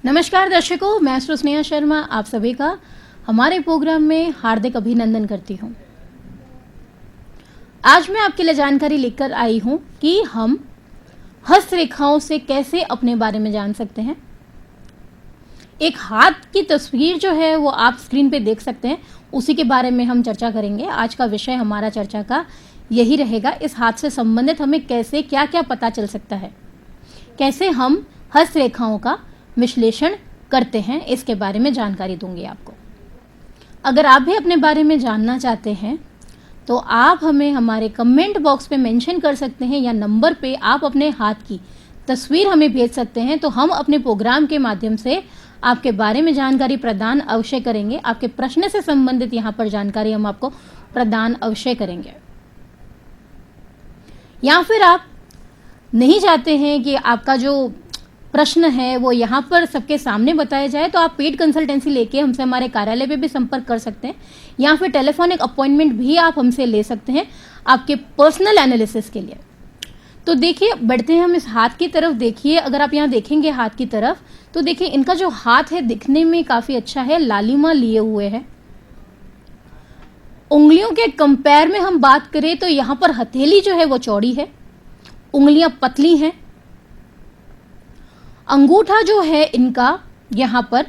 नमस्कार दर्शकों, मैं स्नेहा शर्मा आप सभी का हमारे प्रोग्राम में हार्दिक अभिनंदन करती हूँ। आज मैं आपके लिए जानकारी लेकर आई हूँ कि हम हस्तरेखाओं से कैसे अपने बारे में जान सकते हैं। एक हाथ की तस्वीर जो है वो आप स्क्रीन पे देख सकते हैं, उसी के बारे में हम चर्चा करेंगे। आज का विषय हमारा चर्चा का यही रहेगा। इस हाथ से संबंधित हमें कैसे क्या क्या पता चल सकता है, कैसे हम हस्तरेखाओं का विश्लेषण करते हैं, इसके बारे में जानकारी दूंगी आपको। अगर आप भी अपने बारे में जानना चाहते हैं तो आप हमें हमारे कमेंट बॉक्स पे मेंशन कर सकते हैं या नंबर पे आप अपने हाथ की तस्वीर हमें भेज सकते हैं। तो हम अपने प्रोग्राम के माध्यम से आपके बारे में जानकारी प्रदान अवश्य करेंगे। आपके प्रश्न से संबंधित यहाँ पर जानकारी हम आपको प्रदान अवश्य करेंगे। या फिर आप नहीं चाहते हैं कि आपका जो प्रश्न है वो यहाँ पर सबके सामने बताया जाए, तो आप पेड कंसल्टेंसी लेके हमसे हमारे कार्यालय पे भी संपर्क कर सकते हैं, या फिर टेलीफोनिक अपॉइंटमेंट भी आप हमसे ले सकते हैं आपके पर्सनल एनालिसिस के लिए। तो देखिए, बढ़ते हैं हम इस हाथ की तरफ। देखिए, अगर आप यहाँ देखेंगे हाथ की तरफ तो देखिए इनका जो हाथ है दिखने में काफ़ी अच्छा है, लालिमा लिए हुए है। उंगलियों के कंपेयर में हम बात करें तो यहाँ पर हथेली जो है वो चौड़ी है, उंगलियां पतली हैं। अंगूठा जो है इनका यहाँ पर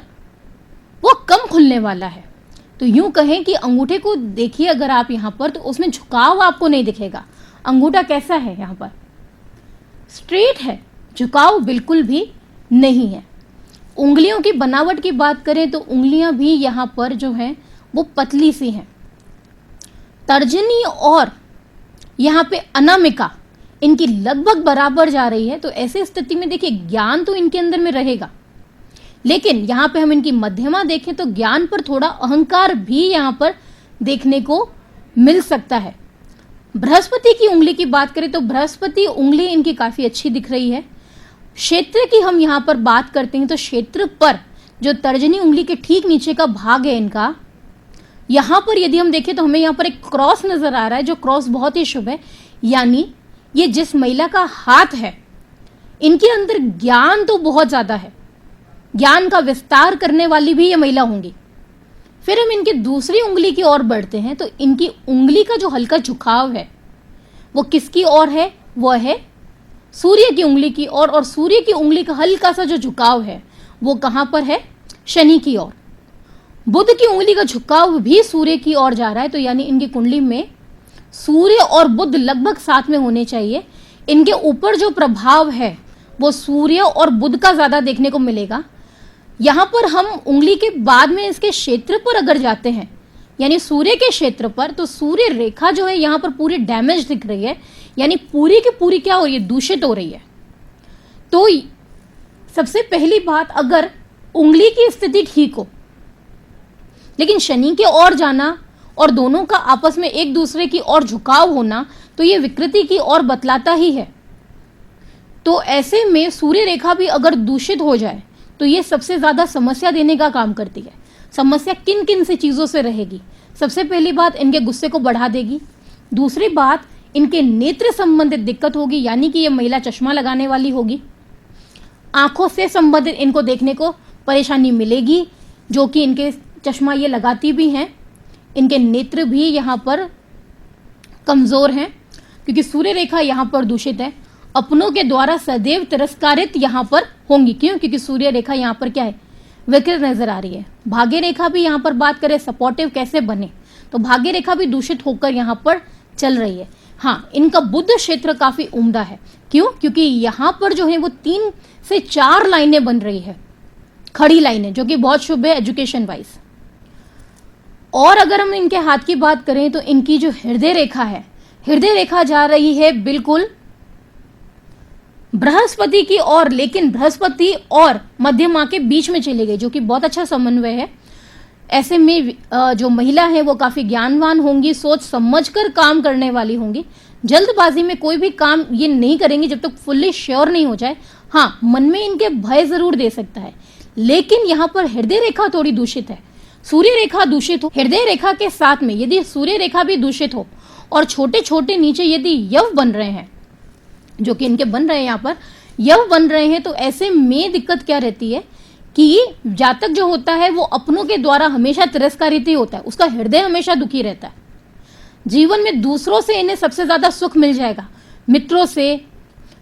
वो कम खुलने वाला है। तो यूं कहें कि अंगूठे को देखिए अगर आप यहाँ पर, तो उसमें झुकाव आपको नहीं दिखेगा। अंगूठा कैसा है, यहाँ पर स्ट्रेट है, झुकाव बिल्कुल भी नहीं है। उंगलियों की बनावट की बात करें तो उंगलियां भी यहाँ पर जो है वो पतली सी हैं। तर्जनी और यहाँ पे अनामिका इनकी लगभग बराबर जा रही है। तो ऐसे स्थिति में देखिए ज्ञान तो इनके अंदर में रहेगा, लेकिन यहाँ पे हम इनकी मध्यमा देखें तो ज्ञान पर थोड़ा अहंकार भी यहाँ पर देखने को मिल सकता है। बृहस्पति की उंगली की बात करें तो बृहस्पति उंगली इनकी काफी अच्छी दिख रही है। क्षेत्र की हम यहाँ पर बात करते हैं तो क्षेत्र पर जो तर्जनी उंगली के ठीक नीचे का भाग है इनका, यहाँ पर यदि हम देखें तो हमें यहाँ पर एक क्रॉस नजर आ रहा है, जो क्रॉस बहुत ही शुभ है। यानी ये जिस महिला का हाथ है इनके अंदर ज्ञान तो बहुत ज्यादा है, ज्ञान का विस्तार करने वाली भी ये महिला होंगी। फिर हम इनकी दूसरी उंगली की ओर बढ़ते हैं तो इनकी उंगली का जो हल्का झुकाव है वो किसकी ओर है, वो है सूर्य की उंगली की ओर। और सूर्य की उंगली का हल्का सा जो झुकाव है वो कहां पर है, शनि की ओर। बुध की उंगली का झुकाव भी सूर्य की ओर जा रहा है। तो यानी इनकी कुंडली में सूर्य और बुध लगभग साथ में होने चाहिए। इनके ऊपर जो प्रभाव है वो सूर्य और बुध का ज्यादा देखने को मिलेगा। यहां पर हम उंगली के बाद में इसके क्षेत्र पर अगर जाते हैं, यानी सूर्य के क्षेत्र पर, तो सूर्य रेखा जो है यहां पर पूरी डैमेज दिख रही है, यानी पूरी की पूरी क्या हो रही है, दूषित हो रही है। तो सबसे पहली बात, अगर उंगली की स्थिति ठीक हो लेकिन शनि के ओर जाना और दोनों का आपस में एक दूसरे की ओर झुकाव होना, तो ये विकृति की ओर बतलाता ही है। तो ऐसे में सूर्य रेखा भी अगर दूषित हो जाए तो ये सबसे ज्यादा समस्या देने का काम करती है। समस्या किन किन से चीजों से रहेगी? सबसे पहली बात, इनके गुस्से को बढ़ा देगी। दूसरी बात, इनके नेत्र संबंधित दिक्कत होगी, यानी कि ये महिला चश्मा लगाने वाली होगी। आंखों से संबंधित इनको देखने को परेशानी मिलेगी, जो कि इनके चश्मा ये लगाती भी हैं। इनके नेत्र भी यहाँ पर कमजोर हैं क्योंकि सूर्य रेखा यहाँ पर दूषित है। अपनों के द्वारा सदैव तिरस्कारित यहाँ पर होंगी। क्यों? क्योंकि सूर्य रेखा यहाँ पर क्या है, विकृत नजर आ रही है। भाग्य रेखा भी यहाँ पर बात करें सपोर्टिव कैसे बने, तो भाग्य रेखा भी दूषित होकर यहाँ पर चल रही है। हाँ, इनका बुध क्षेत्र काफी उम्दा है। क्यों? क्योंकि यहाँ पर जो है वो 3 से 4 लाइनें बन रही है, खड़ी लाइनें, जो कि बहुत शुभ है एजुकेशन वाइज। और अगर हम इनके हाथ की बात करें तो इनकी जो हृदय रेखा है, हृदय रेखा जा रही है बिल्कुल बृहस्पति की ओर, लेकिन बृहस्पति और मध्यमा के बीच में चली गई, जो कि बहुत अच्छा समन्वय है। ऐसे में जो महिला है वो काफी ज्ञानवान होंगी, सोच समझकर काम करने वाली होंगी। जल्दबाजी में कोई भी काम ये नहीं करेंगे जब तक फुल्ली श्योर नहीं हो जाए। हाँ, मन में इनके भय जरूर दे सकता है, लेकिन यहाँ पर हृदय रेखा थोड़ी दूषित है। सूर्य रेखा दूषित हो, हृदय रेखा के साथ में यदि सूर्य रेखा भी दूषित हो और छोटे छोटे नीचे यदि यव बन रहे हैं, जो कि इनके बन रहे हैं, यहाँ पर यव बन रहे हैं, तो ऐसे में दिक्कत क्या रहती है कि जातक जो होता है वो अपनों के द्वारा हमेशा तिरस्कारित ही होता है, उसका हृदय हमेशा दुखी रहता है। जीवन में दूसरों से इन्हें सबसे ज्यादा सुख मिल जाएगा, मित्रों से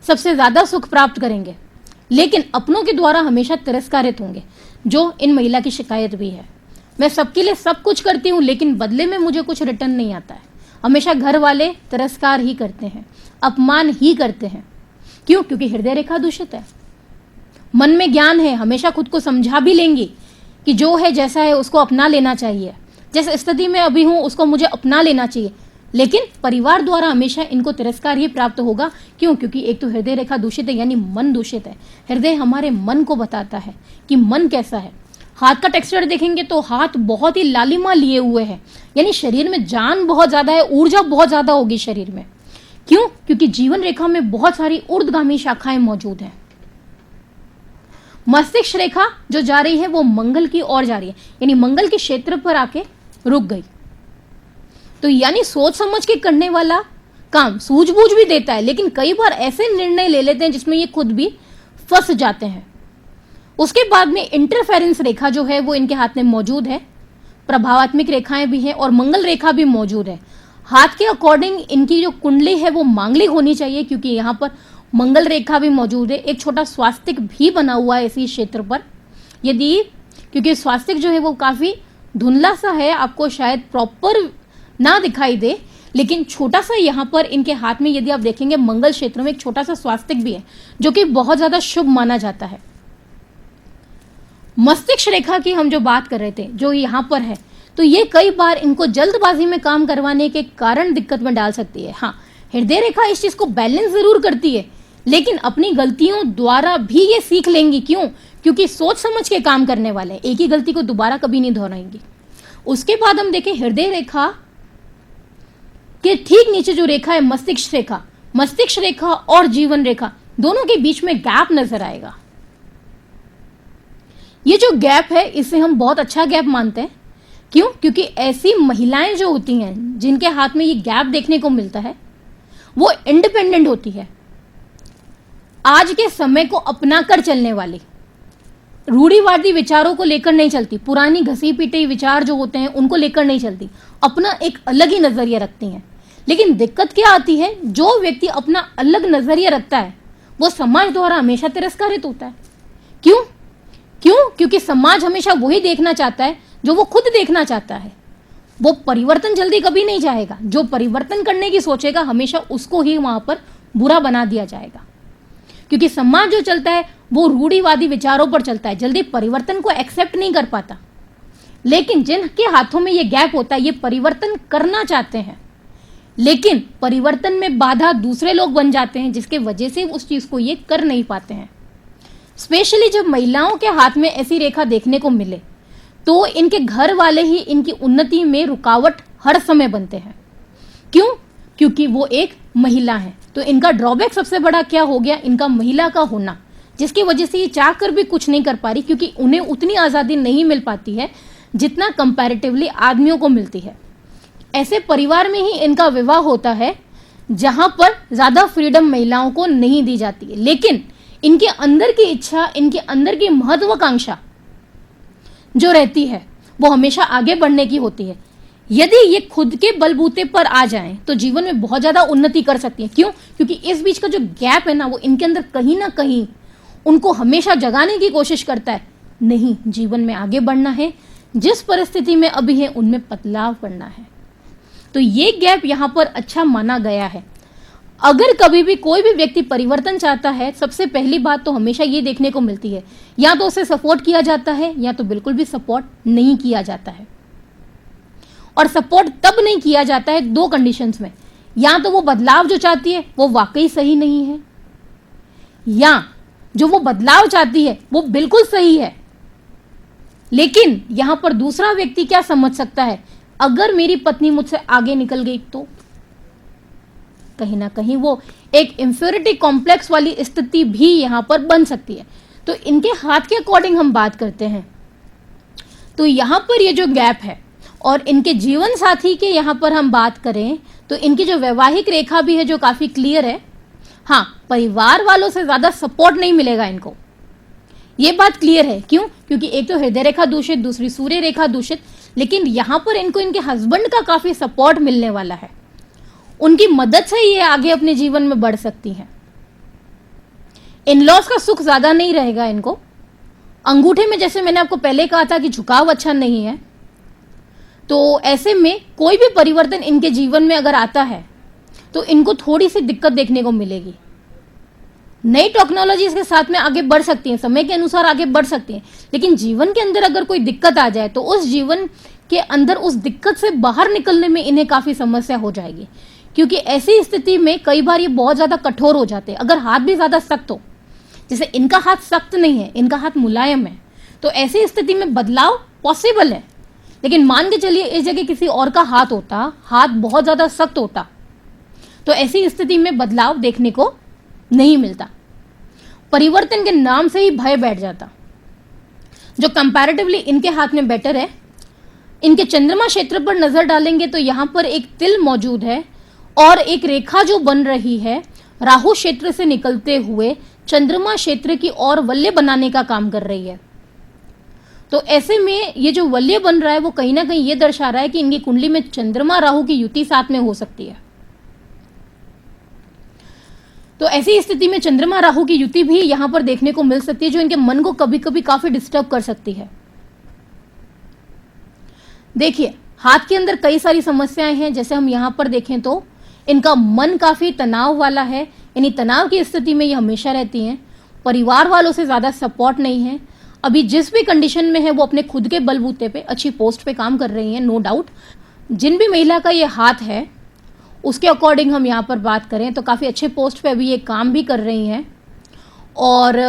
सबसे ज्यादा सुख प्राप्त करेंगे, लेकिन अपनों के द्वारा हमेशा तिरस्कारित होंगे, जो इन महिला की शिकायत भी है। मैं सबके लिए सब कुछ करती हूँ लेकिन बदले में मुझे कुछ रिटर्न नहीं आता है। हमेशा घर वाले तिरस्कार ही करते हैं, अपमान ही करते हैं। क्यों? क्योंकि हृदय रेखा दूषित है। मन में ज्ञान है, हमेशा खुद को समझा भी लेंगी कि जो है जैसा है उसको अपना लेना चाहिए, जिस स्थिति में अभी हूं उसको मुझे अपना लेना चाहिए, लेकिन परिवार द्वारा हमेशा इनको तिरस्कार ही प्राप्त होगा। क्यों? क्योंकि एक तो हृदय रेखा दूषित है, यानी मन दूषित है। हृदय हमारे मन को बताता है कि मन कैसा है। हाथ का टेक्सचर देखेंगे तो हाथ बहुत ही लालिमा लिए हुए है, यानी शरीर में जान बहुत ज्यादा है, ऊर्जा बहुत ज्यादा होगी शरीर में। क्यों? क्योंकि जीवन रेखा में बहुत सारी ऊर्ध्वगामी शाखाएं मौजूद हैं। मस्तिष्क रेखा जो जा रही है वो मंगल की ओर जा रही है, यानी मंगल के क्षेत्र पर आके रुक गई। तो यानी सोच समझ के करने वाला काम सूझबूझ भी देता है, लेकिन कई बार ऐसे निर्णय ले लेते हैं जिसमें ये खुद भी फंस जाते हैं। उसके बाद में इंटरफेरेंस रेखा जो है वो इनके हाथ में मौजूद है। प्रभावात्मक रेखाएं भी हैं और मंगल रेखा भी मौजूद है। हाथ के अकॉर्डिंग इनकी जो कुंडली है वो मांगलिक होनी चाहिए, क्योंकि यहाँ पर मंगल रेखा भी मौजूद है। एक छोटा स्वास्तिक भी बना हुआ है इसी क्षेत्र पर। यदि क्योंकि स्वास्तिक जो है वो काफी धुंधला सा है, आपको शायद प्रॉपर ना दिखाई दे, लेकिन छोटा सा यहाँ पर इनके हाथ में यदि आप देखेंगे मंगल क्षेत्र में एक छोटा सा स्वास्तिक भी है, जो कि बहुत ज्यादा शुभ माना जाता है। मस्तिष्क रेखा की हम जो बात कर रहे थे, जो यहाँ पर है, तो ये कई बार इनको जल्दबाजी में काम करवाने के कारण दिक्कत में डाल सकती है। हाँ, हृदय रेखा इस चीज को बैलेंस जरूर करती है, लेकिन अपनी गलतियों द्वारा भी ये सीख लेंगी। क्यों? क्योंकि सोच समझ के काम करने वाले हैं, एक ही गलती को दोबारा कभी नहीं दोहराएंगी। उसके बाद हम देखें हृदय रेखा के ठीक नीचे जो रेखा है मस्तिष्क रेखा, मस्तिष्क रेखा और जीवन रेखा दोनों के बीच में गैप नजर आएगा। ये जो गैप है इसे हम बहुत अच्छा गैप मानते हैं। क्यों? क्योंकि ऐसी महिलाएं जो होती हैं जिनके हाथ में ये गैप देखने को मिलता है वो इंडिपेंडेंट होती है, आज के समय को अपना कर चलने वाली, रूढ़िवादी विचारों को लेकर नहीं चलती, पुरानी घसी पीटी विचार जो होते हैं उनको लेकर नहीं चलती, अपना एक अलग ही नजरिया रखती हैं। लेकिन दिक्कत क्या आती है, जो व्यक्ति अपना अलग नजरिया रखता है वो समाज द्वारा हमेशा तिरस्कारित होता है। क्यों? क्योंकि समाज हमेशा वही देखना चाहता है जो वो खुद देखना चाहता है। वो परिवर्तन जल्दी कभी नहीं चाहेगा, जो परिवर्तन करने की सोचेगा हमेशा उसको ही वहां पर बुरा बना दिया जाएगा। क्योंकि समाज जो चलता है वो रूढ़िवादी विचारों पर चलता है, जल्दी परिवर्तन को एक्सेप्ट नहीं कर पाता। लेकिन जिनके हाथों में ये गैप होता है, ये परिवर्तन करना चाहते हैं, लेकिन परिवर्तन में बाधा दूसरे लोग बन जाते हैं, जिसके वजह से उस चीज को ये कर नहीं पाते हैं। स्पेशली जब महिलाओं के हाथ में ऐसी रेखा देखने को मिले तो इनके घर वाले ही इनकी उन्नति में रुकावट हर समय बनते हैं। क्यों? क्योंकि वो एक महिला है। तो इनका ड्रॉबैक सबसे बड़ा क्या हो गया, इनका महिला का होना, जिसकी वजह से ये चाह कर भी कुछ नहीं कर पा रही, क्योंकि उन्हें उतनी आज़ादी नहीं मिल पाती है जितना कंपैरेटिवली आदमियों को मिलती है। ऐसे परिवार में ही इनका विवाह होता है जहां पर ज़्यादा फ्रीडम महिलाओं को नहीं दी जाती है, लेकिन इनके अंदर की इच्छा, इनके अंदर की महत्वाकांक्षा जो रहती है वो हमेशा आगे बढ़ने की होती है। यदि ये खुद के बलबूते पर आ जाएं तो जीवन में बहुत ज्यादा उन्नति कर सकती है। क्यों? क्योंकि इस बीच का जो गैप है ना वो इनके अंदर कहीं ना कहीं उनको हमेशा जगाने की कोशिश करता है। नहीं, जीवन में आगे बढ़ना है, जिस परिस्थिति में अभी है उनमें बदलाव करना है। तो ये गैप यहाँ पर अच्छा माना गया है। अगर कभी भी कोई भी व्यक्ति परिवर्तन चाहता है, सबसे पहली बात तो हमेशा ये देखने को मिलती है, या तो उसे सपोर्ट किया जाता है या तो बिल्कुल भी सपोर्ट नहीं किया जाता है। और सपोर्ट तब नहीं किया जाता है दो कंडीशंस में, या तो वो बदलाव जो चाहती है वो वाकई सही नहीं है, या जो वो बदलाव चाहती है वो बिल्कुल सही है। लेकिन यहां पर दूसरा व्यक्ति क्या समझ सकता है, अगर मेरी पत्नी मुझसे आगे निकल गई तो कहीं ना कहीं वो एक इंफीरियरिटी कॉम्प्लेक्स वाली स्थिति भी यहां पर बन सकती है। तो इनके हाथ के अकॉर्डिंग हम बात करते हैं तो यहां पर ये जो गैप है, और इनके जीवन साथी के यहां पर हम बात करें तो इनकी जो वैवाहिक रेखा भी है जो काफी क्लियर है। हाँ, परिवार वालों से ज्यादा सपोर्ट नहीं मिलेगा इनको, ये बात क्लियर है। क्यों? क्योंकि एक तो हृदय रेखा दूषित, दूसरी सूर्य रेखा दूषित, लेकिन यहां पर इनको इनके हस्बैंड का काफी सपोर्ट मिलने वाला है। उनकी मदद से ये आगे अपने जीवन में बढ़ सकती हैं। इन-लॉज का सुख ज्यादा नहीं रहेगा इनको। अंगूठे में जैसे मैंने आपको पहले कहा था कि झुकाव अच्छा नहीं है, तो ऐसे में कोई भी परिवर्तन इनके जीवन में अगर आता है तो इनको थोड़ी सी दिक्कत देखने को मिलेगी। नई टेक्नोलॉजी के साथ में आगे बढ़ सकती है, समय के अनुसार आगे बढ़ सकती है, लेकिन जीवन के अंदर अगर कोई दिक्कत आ जाए तो उस जीवन के अंदर उस दिक्कत से बाहर निकलने में इन्हें काफी समस्या हो जाएगी। क्योंकि ऐसी स्थिति में कई बार ये बहुत ज्यादा कठोर हो जाते हैं। अगर हाथ भी ज्यादा सख्त हो, जैसे इनका हाथ सख्त नहीं है, इनका हाथ मुलायम है, तो ऐसी स्थिति में बदलाव पॉसिबल है। लेकिन मान के चलिए इस जगह किसी और का हाथ होता, हाथ बहुत ज्यादा सख्त होता, तो ऐसी स्थिति में बदलाव देखने को नहीं मिलता। परिवर्तन के नाम से ही भय बैठ जाता। जो कंपैरेटिवली इनके हाथ में बेटर है, इनके चंद्रमा क्षेत्र पर नजर डालेंगे तो यहां पर एक तिल मौजूद है और एक रेखा जो बन रही है राहु क्षेत्र से निकलते हुए चंद्रमा क्षेत्र की ओर वलय बनाने का काम कर रही है। तो ऐसे में ये जो वलय बन रहा है वो कहीं ना कहीं ये दर्शा रहा है कि इनकी कुंडली में चंद्रमा राहु की युति साथ में हो सकती है। तो ऐसी स्थिति में चंद्रमा राहु की युति भी यहां पर देखने को मिल सकती है, जो इनके मन को कभी कभी काफी डिस्टर्ब कर सकती है। देखिए, हाथ के अंदर कई सारी समस्याएं हैं। जैसे हम यहां पर देखें तो इनका मन काफी तनाव वाला है, यानी तनाव की स्थिति में ये हमेशा रहती हैं। परिवार वालों से ज्यादा सपोर्ट नहीं है। अभी जिस भी कंडीशन में है वो अपने खुद के बलबूते पे अच्छी पोस्ट पे काम कर रही हैं, नो डाउट। जिन भी महिला का ये हाथ है उसके अकॉर्डिंग हम यहाँ पर बात करें तो काफ़ी अच्छे पोस्ट पे अभी ये काम भी कर रही हैं। और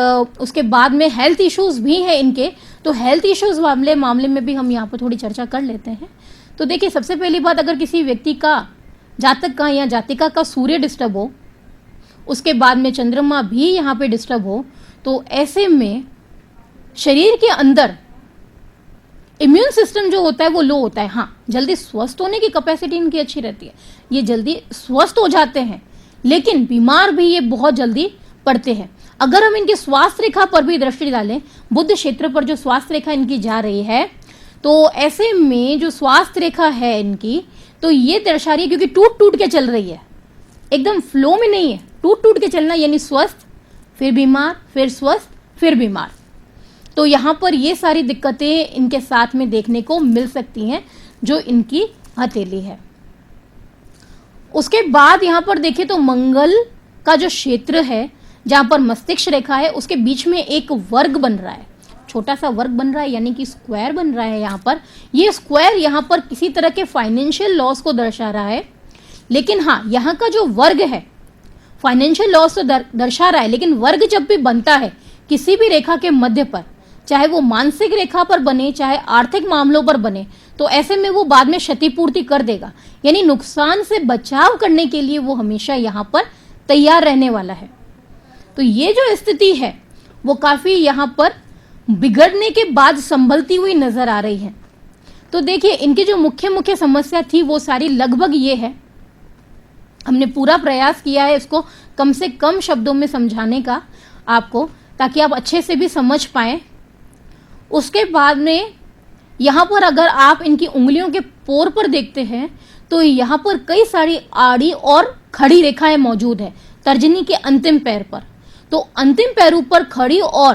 उसके बाद में हेल्थ इश्यूज़ भी हैं इनके, तो हेल्थ इश्यूज़ मामले में भी हम यहाँ पर थोड़ी चर्चा कर लेते हैं। तो देखिए, सबसे पहली बात, अगर किसी व्यक्ति का जातक का या जातिका का सूर्य डिस्टर्ब हो, उसके बाद में चंद्रमा भी यहाँ पे डिस्टर्ब हो, तो ऐसे में शरीर के अंदर इम्यून सिस्टम जो होता है वो लो होता है। हाँ, जल्दी स्वस्थ होने की कैपेसिटी इनकी अच्छी रहती है, ये जल्दी स्वस्थ हो जाते हैं, लेकिन बीमार भी ये बहुत जल्दी पड़ते हैं। अगर हम इनकी स्वास्थ्य रेखा पर भी दृष्टि डालें, बुध क्षेत्र पर जो स्वास्थ्य रेखा इनकी जा रही है, तो ऐसे में जो स्वास्थ्य रेखा है इनकी, तो ये दर्शा रही है, क्योंकि टूट टूट के चल रही है, एकदम फ्लो में नहीं है, टूट टूट के चलना, यानी स्वस्थ फिर बीमार, फिर स्वस्थ फिर बीमार। तो यहाँ पर ये सारी दिक्कतें इनके साथ में देखने को मिल सकती हैं जो इनकी हथेली है। उसके बाद यहाँ पर देखें तो मंगल का जो क्षेत्र है, जहाँ पर मस्तिष्क रेखा है, उसके बीच में एक वर्ग बन रहा है, छोटा सा वर्ग बन रहा है, यानी कि स्क्वायर बन रहा है। यहाँ पर ये स्क्वायर यहाँ पर किसी तरह के फाइनेंशियल लॉस को दर्शा रहा है। लेकिन हाँ, यहाँ का जो वर्ग है फाइनेंशियल लॉस तो दर्शा रहा है, लेकिन वर्ग जब भी बनता है किसी भी रेखा के मध्य पर, चाहे वो मानसिक रेखा पर बने चाहे आर्थिक मामलों पर बने, तो ऐसे में वो बाद में क्षतिपूर्ति कर देगा, यानी नुकसान से बचाव करने के लिए वो हमेशा यहाँ पर तैयार रहने वाला है। तो ये जो स्थिति है वो काफी यहाँ पर बिगड़ने के बाद संभलती हुई नजर आ रही है। तो देखिए, इनकी जो मुख्य समस्या थी वो सारी लगभग ये है। हमने पूरा प्रयास किया है इसको कम से कम शब्दों में समझाने का आपको, ताकि आप अच्छे से भी समझ पाएं। उसके बाद में यहाँ पर अगर आप इनकी उंगलियों के पोर पर देखते हैं तो यहाँ पर कई सारी आड़ी और खड़ी रेखाएं मौजूद है तर्जनी के अंतिम पैर पर। तो अंतिम पैरों पर खड़ी और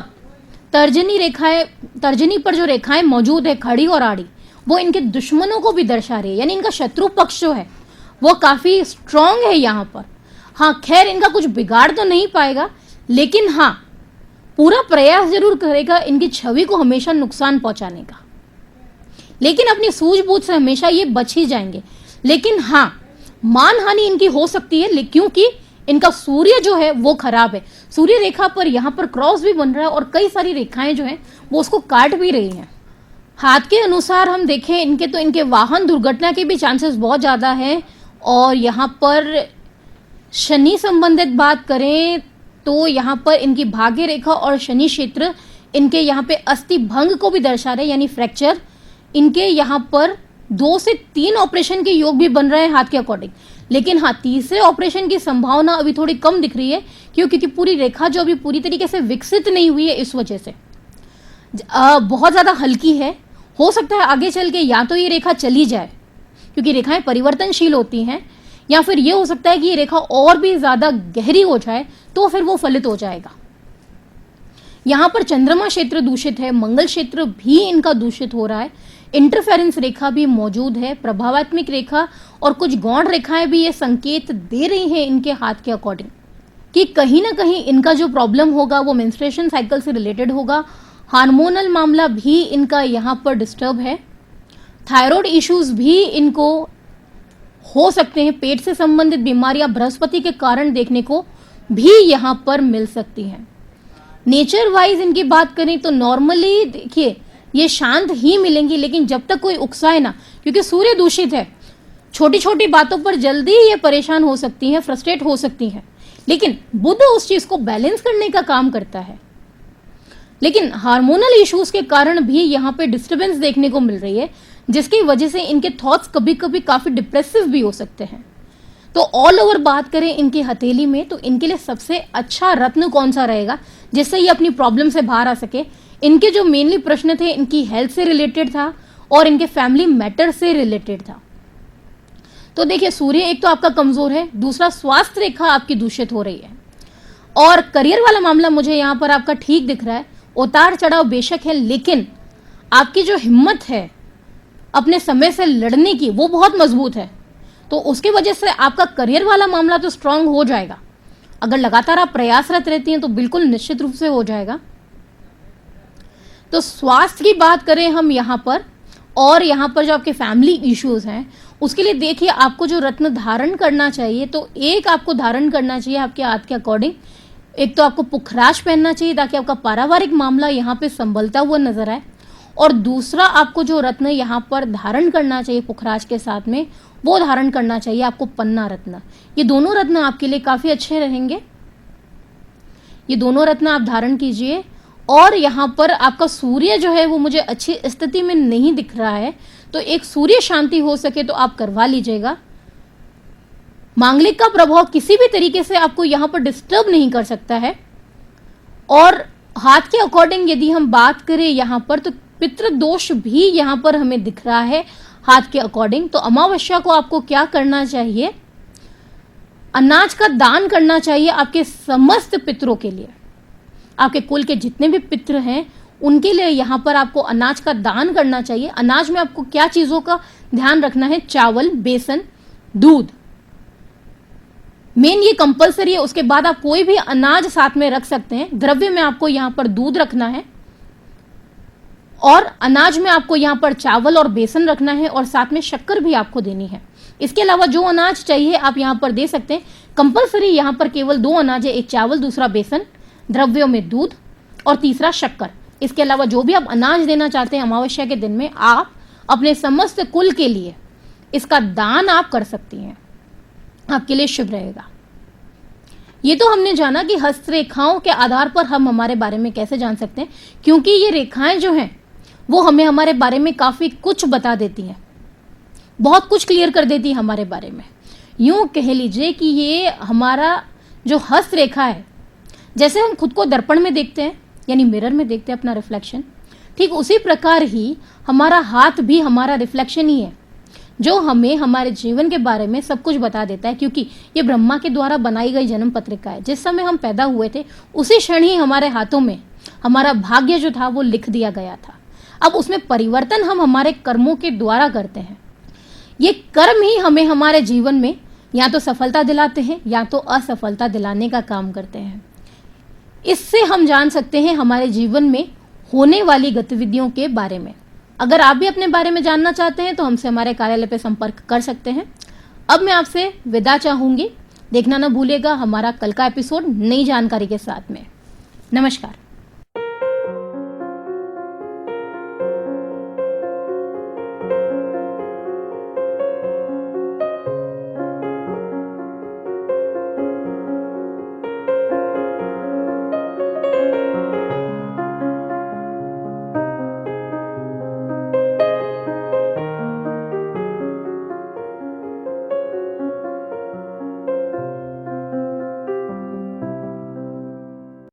तर्जनी पर जो रेखाएं मौजूद है, खड़ी और आड़ी, वो इनके दुश्मनों को भी दर्शा रही है, यानी इनका शत्रु पक्ष जो है वो काफी स्ट्रांग है यहाँ पर। हाँ, खैर इनका कुछ बिगाड़ तो नहीं पाएगा, लेकिन हाँ पूरा प्रयास जरूर करेगा इनकी छवि को हमेशा नुकसान पहुंचाने का, लेकिन अपनी सूझबूझ से हमेशा ये बच ही जाएंगे। लेकिन हाँ, मानहानि इनकी हो सकती है, क्योंकि इनका सूर्य जो है वो खराब है। सूर्य रेखा पर यहाँ पर क्रॉस भी बन रहा है और कई सारी रेखाएं जो हैं वो उसको काट भी रही हैं। हाथ के अनुसार हम देखें इनके, तो इनके वाहन दुर्घटना के भी चांसेस बहुत ज़्यादा हैं। और यहाँ पर शनि संबंधित बात करें तो यहाँ पर इनकी भाग्य रेखा और शनि क्षेत्र इनके यहाँ पे अस्थि भंग को भी दर्शा रहे हैं, यानी फ्रैक्चर। इनके यहाँ पर 2 से 3 ऑपरेशन के योग भी बन रहे हैं हाथ के अकॉर्डिंग, लेकिन हाँ तीसरे ऑपरेशन की संभावना अभी थोड़ी कम दिख रही है। क्योंकि पूरी रेखा जो अभी पूरी तरीके से विकसित नहीं हुई है, इस वजह से। बहुत ज़्यादा हल्की है। हो सकता है आगे चल के या तो ये रेखा चली जाए, क्योंकि रेखाएं परिवर्तनशील होती हैं, या फिर ये हो सकता है कि ये रेखा और भी ज़्यादा गहरी हो जाए तो फिर वो फलित हो जाएगा। यहाँ पर चंद्रमा क्षेत्र दूषित है, मंगल क्षेत्र भी इनका दूषित हो रहा है, इंटरफेरेंस रेखा भी मौजूद है, प्रभावात्मक रेखा और कुछ गौण रेखाएं भी ये संकेत दे रही हैं इनके हाथ के अकॉर्डिंग कि कहीं ना कहीं इनका जो प्रॉब्लम होगा वो मेंस्ट्रुएशन साइकिल से रिलेटेड होगा। हार्मोनल मामला भी इनका यहाँ पर डिस्टर्ब है, थायराइड इश्यूज भी इनको हो सकते हैं, पेट से संबंधित बीमारियां बृहस्पति के कारण देखने को भी यहाँ पर मिल सकती हैं। नेचर वाइज इनकी बात करें तो नॉर्मली देखिए ये शांत ही मिलेंगी, लेकिन जब तक कोई उकसाए ना, क्योंकि सूर्य दूषित है, छोटी छोटी बातों पर जल्दी ये परेशान हो सकती हैं, फ्रस्ट्रेट हो सकती हैं, लेकिन बुध उस चीज को बैलेंस करने का काम करता है। लेकिन हार्मोनल इश्यूज के कारण भी यहाँ पे डिस्टर्बेंस देखने को मिल रही है, जिसकी वजह से इनके थॉट्स कभी कभी काफी डिप्रेसिव भी हो सकते हैं। तो ऑल ओवर बात करें इनकी हथेली में, तो इनके लिए सबसे अच्छा रत्न कौन सा रहेगा जिससे ये अपनी प्रॉब्लम से बाहर आ सके। इनके जो मेनली प्रश्न थे इनकी हेल्थ से रिलेटेड था और इनके फैमिली मैटर से रिलेटेड था। तो देखिए सूर्य एक तो आपका कमजोर है, दूसरा स्वास्थ्य रेखा आपकी दूषित हो रही है, और करियर वाला मामला मुझे यहाँ पर आपका ठीक दिख रहा है। उतार चढ़ाव बेशक है, लेकिन आपकी जो हिम्मत है अपने समय से लड़ने की वो बहुत मजबूत है, तो उसकी वजह से आपका करियर वाला मामला तो स्ट्रांग हो जाएगा। अगर लगातार आप प्रयासरत रहती हैं तो बिल्कुल निश्चित रूप से हो जाएगा। तो स्वास्थ्य की बात करें हम यहाँ पर, और यहाँ पर जो आपके फैमिली इश्यूज हैं उसके लिए देखिए आपको जो रत्न धारण करना चाहिए, तो एक आपको धारण करना चाहिए आपके हाथ के अकॉर्डिंग। एक तो आपको पुखराज पहनना चाहिए ताकि आपका पारिवारिक मामला यहाँ पे संभलता हुआ नजर आए, और दूसरा आपको जो रत्न यहाँ पर धारण करना चाहिए पुखराज के साथ में, वो धारण करना चाहिए आपको पन्ना रत्न। ये दोनों रत्न आपके लिए काफी अच्छे रहेंगे, ये दोनों रत्न आप धारण कीजिए। और यहाँ पर आपका सूर्य जो है वो मुझे अच्छी स्थिति में नहीं दिख रहा है, तो एक सूर्य शांति हो सके तो आप करवा लीजिएगा। मांगलिक का प्रभाव किसी भी तरीके से आपको यहाँ पर डिस्टर्ब नहीं कर सकता है। और हाथ के अकॉर्डिंग यदि हम बात करें यहाँ पर, तो पितृ दोष भी यहाँ पर हमें दिख रहा है हाथ के अकॉर्डिंग। तो अमावस्या को आपको क्या करना चाहिए, अनाज का दान करना चाहिए आपके समस्त पितरों के लिए। आपके कुल के जितने भी पितृ हैं उनके लिए यहाँ पर आपको अनाज का दान करना चाहिए। अनाज में आपको क्या चीजों का ध्यान रखना है, चावल, बेसन, दूध, मेन ये कंपलसरी है। उसके बाद आप कोई भी अनाज साथ में रख सकते हैं। द्रव्य में आपको यहाँ पर दूध रखना है, और अनाज में आपको यहाँ पर चावल और बेसन रखना है, और साथ में शक्कर भी आपको देनी है। इसके अलावा जो अनाज चाहिए आप यहाँ पर दे सकते हैं। कंपलसरी यहाँ पर केवल 2 अनाज है, एक चावल, दूसरा बेसन, द्रव्यों में दूध और तीसरा शक्कर। इसके अलावा जो भी आप अनाज देना चाहते हैं अमावस्या के दिन में, आप अपने समस्त कुल के लिए इसका दान आप कर सकती हैं, आपके लिए शुभ रहेगा। ये तो हमने जाना कि हस्तरेखाओं के आधार पर हम हमारे बारे में कैसे जान सकते हैं, क्योंकि ये रेखाएं जो हैं वो हमें हमारे बारे में काफी कुछ बता देती हैं, बहुत कुछ क्लियर कर देती है हमारे बारे में। यूं कह लीजिए कि ये हमारा जो हस्त रेखा है, जैसे हम खुद को दर्पण में देखते हैं यानी मिरर में देखते हैं अपना रिफ्लेक्शन, ठीक उसी प्रकार ही हमारा हाथ भी हमारा रिफ्लेक्शन ही है, जो हमें हमारे जीवन के बारे में सब कुछ बता देता है। क्योंकि ये ब्रह्मा के द्वारा बनाई गई जन्म पत्रिका है। जिस समय हम पैदा हुए थे उसी क्षण ही हमारे हाथों में हमारा भाग्य जो था वो लिख दिया गया था। अब उसमें परिवर्तन हम हमारे कर्मों के द्वारा करते हैं। ये कर्म ही हमें हमारे जीवन में या तो सफलता दिलाते हैं या तो असफलता दिलाने का काम करते हैं। इससे हम जान सकते हैं हमारे जीवन में होने वाली गतिविधियों के बारे में। अगर आप भी अपने बारे में जानना चाहते हैं तो हमसे हमारे कार्यालय पर संपर्क कर सकते हैं। अब मैं आपसे विदा चाहूंगी। देखना ना भूलिएगा हमारा कल का एपिसोड नई जानकारी के साथ में। नमस्कार।